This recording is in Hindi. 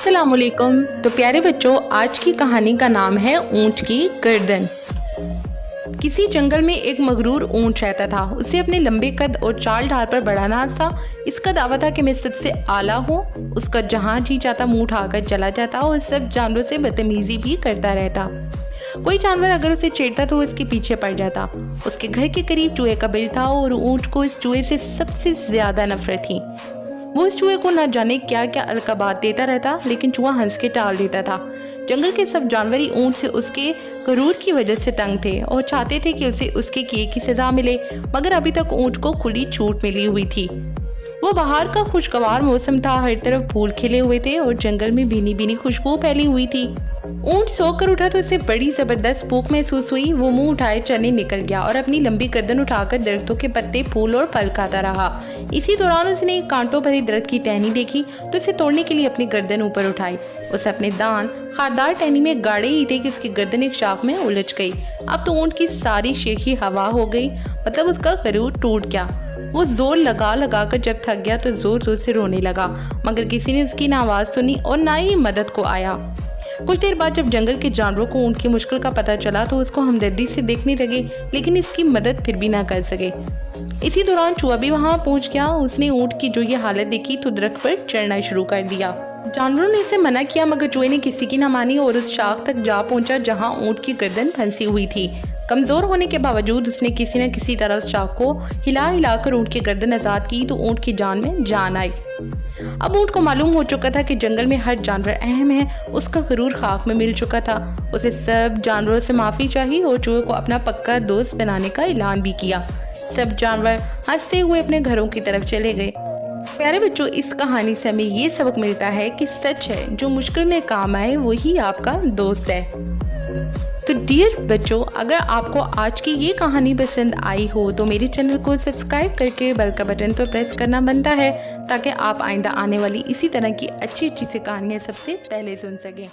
अस्सलामुअलैकुम। तो प्यारे बच्चों, आज की कहानी का नाम है ऊंट की गर्दन। किसी जंगल में एक मगरूर ऊंट रहता था। उसे अपने लंबे कद और चाल ढाल पर बड़ा नाज था। इसका दावा था कि मैं सबसे आला हूँ। उसका जहाँ जी चाहता मुंह उठाकर चला जाता और सब जानवरों से बदतमीजी भी करता रहता। कोई जानवर अगर उसे छेड़ता तो वो इसके पीछे पड़ जाता। उसके घर के करीब चूहे का बिल था और ऊंट को इस चूहे से सबसे ज्यादा नफरत थी। वो इस चूहे को न जाने क्या क्या अलकबात देता रहता, लेकिन चूहा हंस के टाल देता था। जंगल के सब जानवर ही ऊंट से उसके गरूर की वजह से तंग थे और चाहते थे कि उसे उसके किए की सजा मिले, मगर अभी तक ऊंट को खुली छूट मिली हुई थी। वो बाहर का खुशगवार मौसम था, हर तरफ फूल खिले हुए थे और जंगल में भीनी भीनी खुशबू फैली हुई थी। ऊंट सोकर उठा तो उसे बड़ी जबरदस्त भूख महसूस हुई। वो मुंह उठाए चलने निकल गया और अपनी लंबी गर्दन उठाकर दरख्तों के पत्ते, फूल और फल खाता रहा। इसी दौरान उसने एक कांटों भरी दरख्त की टहनी देखी तो उसे तोड़ने के लिए अपनी गर्दन ऊपर उठाई। उसे अपने दांत खारदार टहनी में गाड़े ही थे कि उसकी गर्दन एक शाख में उलझ गई। अब तो ऊंट की सारी शेखी हवा हो गई, मतलब उसका गरूर टूट गया। वो जोर लगा लगा कर जब थक गया तो जोर जोर से रोने लगा, मगर किसी ने उसकी ना आवाज़ सुनी और ना ही मदद को आया। कुछ देर बाद जब जंगल के जानवरों को ऊंट की मुश्किल का पता चला तो उसको हमदर्दी से देखने लगे, लेकिन इसकी मदद फिर भी ना कर सके। इसी दौरान चूहा भी वहां पहुंच गया। उसने ऊंट की जो ये हालत देखी तो दरख्त पर चढ़ना शुरू कर दिया। जानवरों ने इसे मना किया, मगर चूहे ने किसी की ना मानी और उस शाख तक जा पहुंचा जहां ऊंट की गर्दन फंसी हुई थी। कमजोर होने के बावजूद उसने किसी न किसी तरह उस शाख को हिला हिलाकर ऊंट की गर्दन आजाद की तो ऊंट की जान में जान आई। अब ऊंट को मालूम हो चुका था कि जंगल में हर जानवर अहम है। उसका गरूर खाक में मिल चुका था। उसे सब जानवरों से माफ़ी चाहिए और चूहे को अपना पक्का दोस्त बनाने का ऐलान भी किया। सब जानवर हंसते हुए अपने घरों की तरफ चले गए। प्यारे बच्चों, इस कहानी से हमें ये सबक मिलता है कि सच है, जो मुश्किल में काम आए वही आपका दोस्त है। तो डियर बच्चों, अगर आपको आज की ये कहानी पसंद आई हो तो मेरे चैनल को सब्सक्राइब करके बेल का बटन तो प्रेस करना बनता है, ताकि आप आइंदा आने वाली इसी तरह की अच्छी अच्छी सी कहानियाँ सबसे पहले सुन सकें।